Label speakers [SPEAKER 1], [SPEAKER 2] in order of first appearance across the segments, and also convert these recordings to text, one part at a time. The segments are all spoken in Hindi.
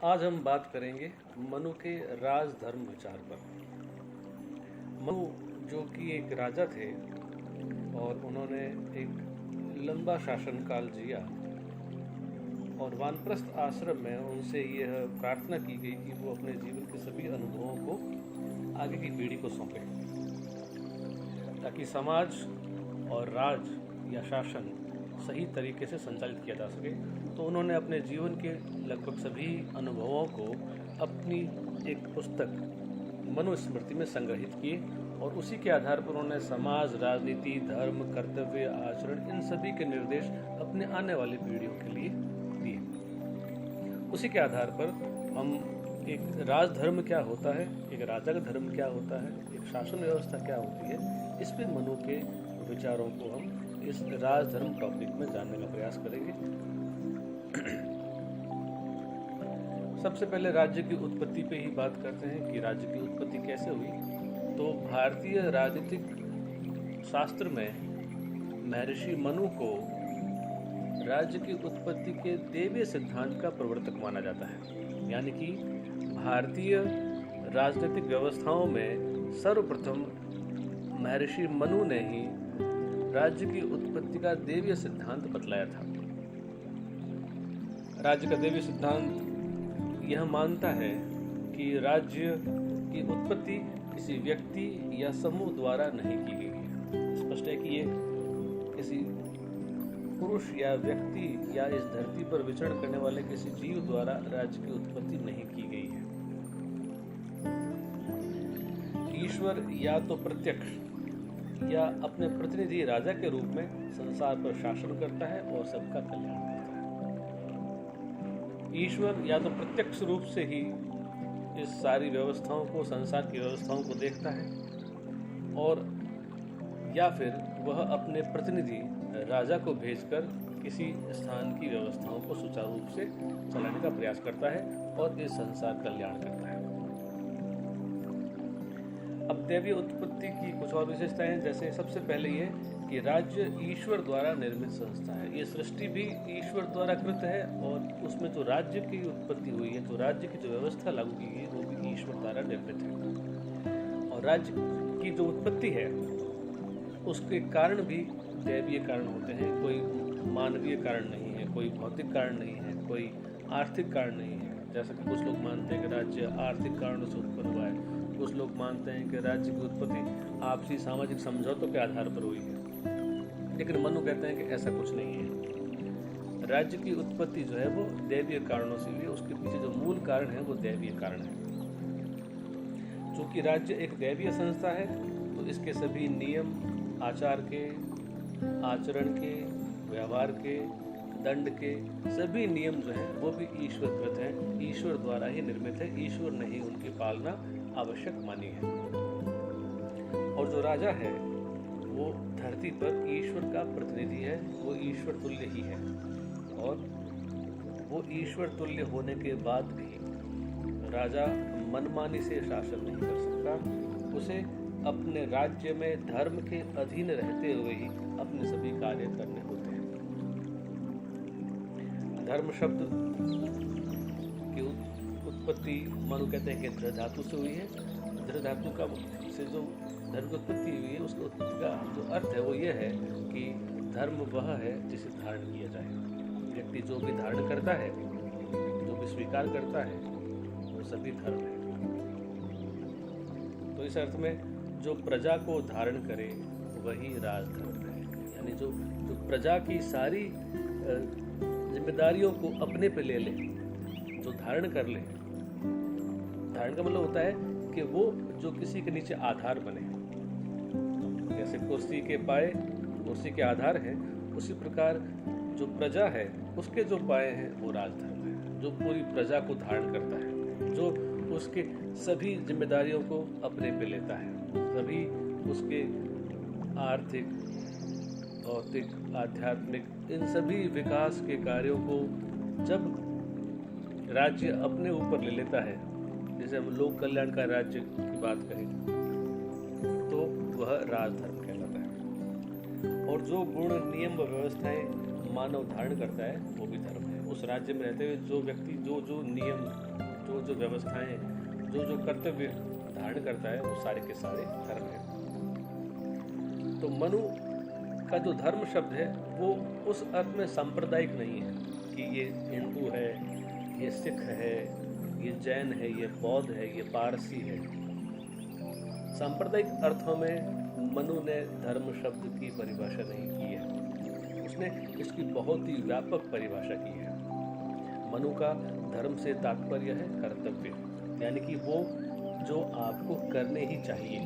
[SPEAKER 1] आज हम बात करेंगे मनु के राजधर्म विचार पर। मनु जो कि एक राजा थे और उन्होंने एक लंबा शासनकाल जिया और वानप्रस्थ आश्रम में उनसे यह प्रार्थना की गई कि वो अपने जीवन के सभी अनुभवों को आगे की पीढ़ी को सौंपें ताकि समाज और राज या शासन सही तरीके से संचालित किया जा सके। तो उन्होंने अपने जीवन के लगभग सभी अनुभवों को अपनी एक पुस्तक मनुस्मृति में संग्रहित किए और उसी के आधार पर उन्होंने समाज, राजनीति, धर्म, कर्तव्य, आचरण इन सभी के निर्देश अपने आने वाली पीढ़ियों के लिए दिए। उसी के आधार पर हम एक राजधर्म क्या होता है, एक राजा का धर्म क्या होता है, एक शासन व्यवस्था क्या होती है, इस पे मनु के विचारों को हम इस राजधर्म टॉपिक में जानने का प्रयास करेंगे। सबसे पहले राज्य की उत्पत्ति पे ही बात करते हैं कि राज्य की उत्पत्ति कैसे हुई। तो भारतीय राजनीतिक शास्त्र में महर्षि मनु को राज्य की उत्पत्ति के देवीय सिद्धांत का प्रवर्तक माना जाता है। यानी कि भारतीय राजनीतिक व्यवस्थाओं में सर्वप्रथम महर्षि मनु ने ही राज्य की उत्पत्ति का देवीय सिद्धांत बतलाया था। राज्य का देवीय सिद्धांत यह मानता है कि राज्य की उत्पत्ति किसी व्यक्ति या समूह द्वारा नहीं की गई है। स्पष्ट है कि ये किसी पुरुष या व्यक्ति या इस धरती पर विचरण करने वाले किसी जीव द्वारा राज्य की उत्पत्ति नहीं की गई है। ईश्वर या तो प्रत्यक्ष या अपने प्रतिनिधि राजा के रूप में संसार पर शासन करता है और सबका कल्याण करता है। ईश्वर या तो प्रत्यक्ष रूप से ही इस सारी व्यवस्थाओं को, संसार की व्यवस्थाओं को देखता है और या फिर वह अपने प्रतिनिधि राजा को भेजकर किसी स्थान की व्यवस्थाओं को सुचारू रूप से चलाने का प्रयास करता है और इस संसार कल्याण करता है। अब दैवीय उत्पत्ति की कुछ और विशेषताएं, जैसे सबसे पहले ये कि राज्य ईश्वर द्वारा निर्मित संस्था है। ये सृष्टि भी ईश्वर द्वारा कृत है और उसमें जो राज्य की उत्पत्ति हुई है, जो राज्य की जो व्यवस्था लागू की गई, वो भी ईश्वर द्वारा निर्मित है। और राज्य की जो उत्पत्ति है उसके कारण भी दैवीय कारण होते हैं। कोई मानवीय कारण नहीं है, कोई भौतिक कारण नहीं है, कोई आर्थिक कारण नहीं है। जैसा कि कुछ लोग मानते हैं कि राज्य आर्थिक कारणों से उत्पन्न हुआ है, कुछ लोग मानते हैं कि राज्य की उत्पत्ति आपसी सामाजिक समझौतों के आधार पर हुई है। लेकिन मनु कहते हैं कि ऐसा कुछ नहीं है। राज्य की उत्पत्ति जो है वो दैवीय कारणों से हुई है। उसके पीछे जो मूल कारण है वो दैवीय कारण है। चूंकि राज्य एक दैवीय संस्था है तो इसके सभी नियम, आचार के, आचरण के, व्यवहार के, दंड के सभी नियम जो हैं वो भी ईश्वरकृत हैं, ईश्वर द्वारा ही निर्मित है। ईश्वर ने ही उनकी पालना आवश्यक मानी है। और जो राजा है वो धरती पर ईश्वर का प्रतिनिधि है, वो ईश्वर तुल्य ही है। और वो ईश्वर तुल्य होने के बाद भी राजा मनमानी से शासन नहीं कर सकता। उसे अपने राज्य में धर्म के अधीन रहते हुए ही अपने सभी कार्य करने होते हैं। धर्म शब्द की उत्पत्ति मनु कहते हैं कि धृ धातु से हुई है। धृ धातु का से जो धर्म की उत्पत्ति हुई है, उसकी उत्पत्ति का जो अर्थ है वो ये है कि धर्म वह है जिसे धारण किया जाए। व्यक्ति जो भी धारण करता है, जो भी स्वीकार करता है, वो सभी धर्म है। तो इस अर्थ में जो प्रजा को धारण करे वही राजधर्म है। यानी जो प्रजा की सारी जिम्मेदारियों को अपने पे ले ले, जो धारण कर ले। धारण का मतलब होता है कि वो जो किसी के नीचे आधार बने। जैसे कुर्सी के पाए कुर्सी के आधार है, उसी प्रकार जो प्रजा है उसके जो पाए हैं वो राजधर्म है। जो पूरी प्रजा को धारण करता है, जो उसके सभी जिम्मेदारियों को अपने पे लेता है, सभी उसके आर्थिक, भौतिक, आध्यात्मिक इन सभी विकास के कार्यों को जब राज्य अपने ऊपर ले लेता है, जैसे हम लोक कल्याण का राज्य की बात करें, तो वह राजधर्म कहलाता है। और जो गुण, नियम व व्यवस्थाएं मानव धारण करता है वो भी धर्म है। उस राज्य में रहते हुए जो व्यक्ति जो जो नियम, जो जो व्यवस्थाएं, जो जो कर्तव्य धारण करता है, वो सारे के सारे धर्म है। तो मनु का जो धर्म शब्द है वो उस अर्थ में सांप्रदायिक नहीं है कि ये हिंदू है, ये सिख है, ये जैन है, ये बौद्ध है, ये पारसी है। सांप्रदायिक अर्थों में मनु ने धर्म शब्द की परिभाषा नहीं की है, उसने इसकी बहुत ही व्यापक परिभाषा की है। मनु का धर्म से तात्पर्य है कर्तव्य, यानी कि वो जो आपको करने ही चाहिए,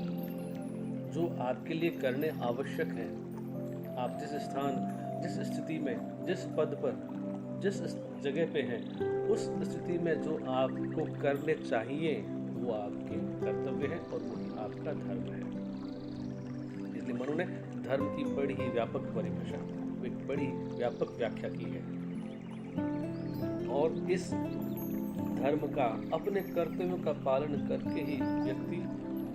[SPEAKER 1] जो आपके लिए करने आवश्यक है। आप जिस स्थान, जिस स्थिति में, जिस पद पर, जिस जगह पे हैं, उस स्थिति में जो आपको करने चाहिए वो आपके कर्तव्य है और वही आपका धर्म है। इसलिए मनु ने धर्म की बड़ी ही व्यापक परिभाषा, एक बड़ी व्यापक व्याख्या की है और इस धर्म का, अपने कर्तव्यों का पालन करके ही व्यक्ति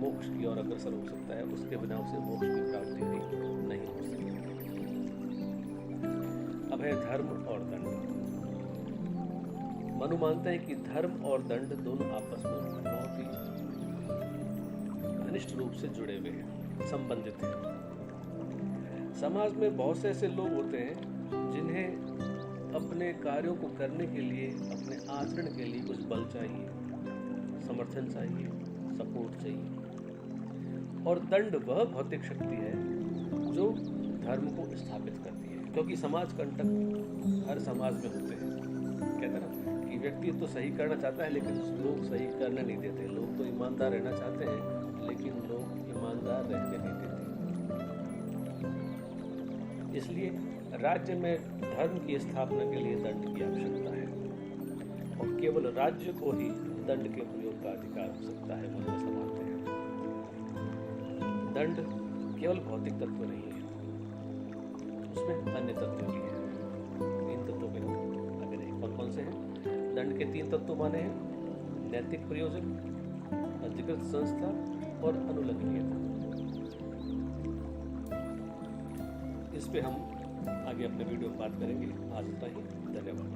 [SPEAKER 1] मोक्ष की ओर अग्रसर हो सकता है। उसके बिना उसे मोक्ष की प्राप्ति भी नहीं हो सकती। अब है धर्म और दंड। मनु मानते हैं कि धर्म और दंड दोनों आपस में बहुत ही घनिष्ठ रूप से जुड़े हुए हैं, संबंधित हैं। समाज में बहुत से ऐसे लोग होते हैं जिन्हें अपने कार्यों को करने के लिए, अपने आचरण के लिए कुछ बल चाहिए, समर्थन चाहिए, सपोर्ट चाहिए। और दंड वह भौतिक शक्ति है जो धर्म को स्थापित करती है, क्योंकि समाज कंटक हर समाज में होते हैं। कहते हैं ना कि व्यक्ति तो सही करना चाहता है लेकिन लोग सही करने नहीं देते। लोग तो ईमानदार रहना चाहते हैं लेकिन लोग ईमानदार रहने नहीं देते। इसलिए राज्य में धर्म की स्थापना के लिए दंड की आवश्यकता है और केवल राज्य को ही दंड के प्रयोग का अधिकार हो सकता है। मनु ऐसा मानते हैं। दंड केवल भौतिक तत्व नहीं है, उसमें अन्य तत्व भी हैं। 3 तत्वों के नाम आगे नहीं, कौन कौन से हैं? दंड के 3 तत्व माने हैं नैतिक प्रयोजन, अधिकृत संस्था और अनुलंघनीयता। इस पे हम आगे अपने वीडियो में बात करेंगे। आज इतना ही, धन्यवाद।